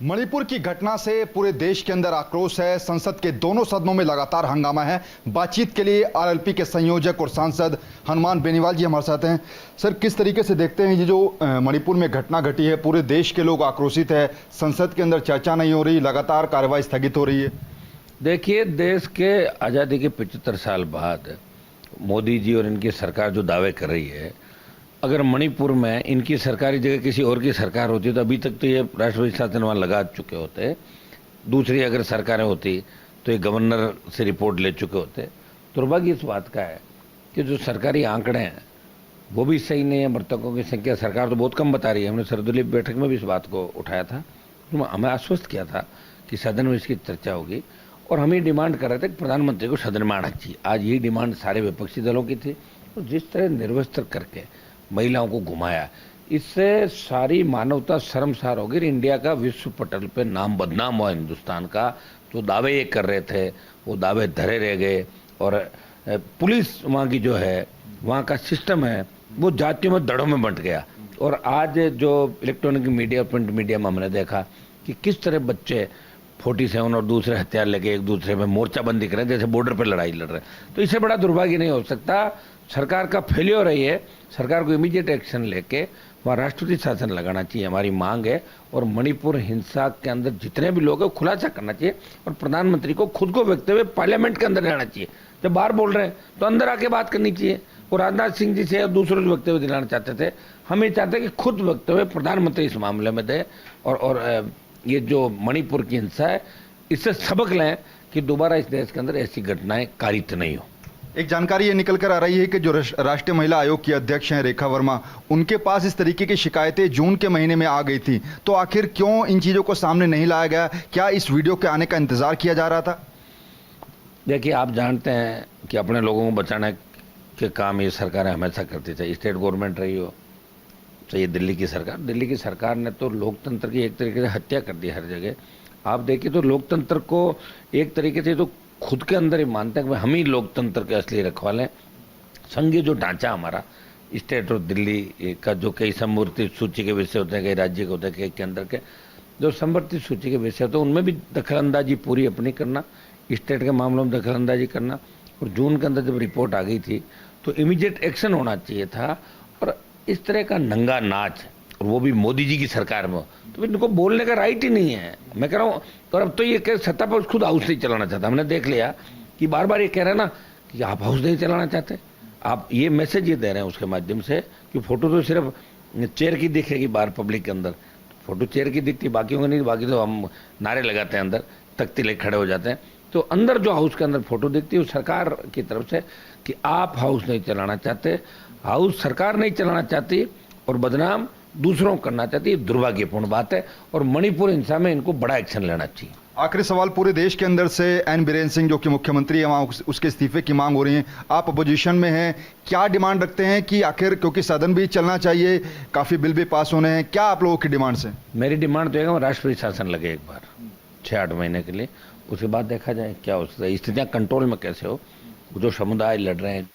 मणिपुर की घटना से पूरे देश के अंदर आक्रोश है। संसद के दोनों सदनों में लगातार हंगामा है। बातचीत के लिए आरएलपी के संयोजक और सांसद हनुमान बेनीवाल जी हमारे साथ हैं। सर, किस तरीके से देखते हैं ये जो मणिपुर में घटना घटी है? पूरे देश के लोग आक्रोशित है, संसद के अंदर चर्चा नहीं हो रही, लगातार कार्यवाही स्थगित हो रही है। देखिए, देश के आज़ादी के 75 साल बाद मोदी जी और इनकी सरकार जो दावे कर रही है, अगर मणिपुर में इनकी सरकारी जगह किसी और की सरकार होती तो अभी तक तो ये राष्ट्रपति शासन वहाँ लगा चुके होते। दूसरी अगर सरकारें होती तो ये गवर्नर से रिपोर्ट ले चुके होते। दुर्भाग्य इस बात का है कि जो सरकारी आंकड़े हैं वो भी सही नहीं है। मृतकों की संख्या सरकार तो बहुत कम बता रही है। हमने सर्वदलीय बैठक में भी इस बात को उठाया था, तो हमें आश्वस्त किया था कि सदन में इसकी चर्चा होगी और हम ये डिमांड कर रहे थे कि प्रधानमंत्री को सदन में आना चाहिए। आज यही डिमांड सारे विपक्षी दलों की थी। और जिस तरह निर्वस्त्र करके महिलाओं को घुमाया, इससे सारी मानवता शर्मसार हो गई। इंडिया का विश्व पटल पे नाम बदनाम हुआ हिंदुस्तान का। जो दावे ये कर रहे थे वो दावे धरे रह गए। और पुलिस वहाँ की जो है, वहाँ का सिस्टम है, वो जातियों में दड़ों में बंट गया। और आज जो इलेक्ट्रॉनिक मीडिया, प्रिंट मीडिया में हमने देखा कि किस तरह बच्चे 47 और दूसरे हथियार लेके एक दूसरे में मोर्चाबंदी कर रहे हैं, जैसे बॉर्डर पर लड़ाई लड़ रहे हैं। तो इससे बड़ा दुर्भाग्य नहीं हो सकता। सरकार का फेलियर है ये। सरकार को इमीडिएट एक्शन लेके वहाँ राष्ट्रपति शासन लगाना चाहिए, हमारी मांग है। और मणिपुर हिंसा के अंदर जितने भी लोग हैं खुलासा करना चाहिए और प्रधानमंत्री को खुद को व्यक्त हुए पार्लियामेंट के अंदर रहना चाहिए। जब बाहर बोल रहे हैं तो अंदर आके बात करनी चाहिए। और राजनाथ सिंह जी से दूसरों से वक्तव्य दिलाना चाहते थे, हम ये चाहते हैं कि खुद वक्तव्य प्रधानमंत्री इस मामले में दे। और ये जो मणिपुर की हिंसा है, इससे सबक लें कि दोबारा इस देश के अंदर ऐसी घटनाएं कारित नहीं हो। एक जानकारी ये निकल कर आ रही है कि जो राष्ट्रीय महिला आयोग की अध्यक्ष हैं रेखा वर्मा, उनके पास इस तरीके की शिकायतें जून के महीने में आ गई थी। तो आखिर क्यों इन चीजों को सामने नहीं लाया गया? क्या इस वीडियो के आने का इंतजार किया जा रहा था? देखिए, आप जानते हैं कि अपने लोगों को बचाने के काम ये सरकारें हमेशा करती थी। स्टेट गवर्नमेंट रही हो चाहे दिल्ली की सरकार। दिल्ली की सरकार ने तो लोकतंत्र की एक तरीके से हत्या कर दी हर जगह। आप देखिए तो लोकतंत्र को एक तरीके से तो खुद के अंदर ही मानते हैं कि हम ही लोकतंत्र के असली रखवाले हैं। संघीय जो ढांचा हमारा स्टेट और दिल्ली का, जो कई समवर्ती सूची के विषय होते हैं, कई राज्य के होते हैं, कई केंद्र के, जो समवर्ती सूची के विषय होते हैं उनमें भी दखलंदाजी पूरी अपनी करना, स्टेट के मामलों में दखलंदाजी करना। और जून के अंदर जब रिपोर्ट आ गई थी तो इमीडिएट एक्शन होना चाहिए था। और इस तरह का नंगा नाच, और वो भी मोदी जी की सरकार में, तो इनको बोलने का राइट ही नहीं है। मैं कह रहा हूँ। और अब तो ये कह सत्ता पर खुद हाउस नहीं चलाना चाहता। हमने देख लिया कि बार बार ये कह रहे हैं ना कि आप हाउस नहीं चलाना चाहते। आप ये मैसेज ये दे रहे हैं उसके माध्यम से कि फोटो तो सिर्फ चेयर की दिखेगी बाहर पब्लिक के अंदर, फोटो चेयर की दिखती, बाकियों को नहीं। बाकी तो हम नारे लगाते हैं, अंदर तख्ती लेके खड़े हो जाते हैं। तो अंदर जो हाउस के अंदर फोटो दिखती है वो सरकार की तरफ से कि आप हाउस नहीं चलाना चाहते। हाउस सरकार नहीं चलाना चाहती और बदनाम दूसरों को करना चाहती है। दुर्भाग्यपूर्ण बात है और मणिपुर हिंसा में इनको बड़ा एक्शन लेना चाहिए। आखिरी सवाल, पूरे देश के अंदर से एन बीरेन सिंह जो कि मुख्यमंत्री है वहाँ, उसके इस्तीफे की मांग हो रही है। आप अपोजिशन में हैं, क्या डिमांड रखते हैं कि आखिर, क्योंकि सदन भी चलना चाहिए, काफी बिल भी पास होने हैं, क्या आप लोगों की डिमांड्स हैं? मेरी डिमांड तो है कि राष्ट्रपति शासन लगे एक बार 6-8 महीने के लिए। उसके बाद देखा जाए क्या हो सकता है, स्थितियाँ कंट्रोल में कैसे हो। जो समुदाय लड़ रहे हैं,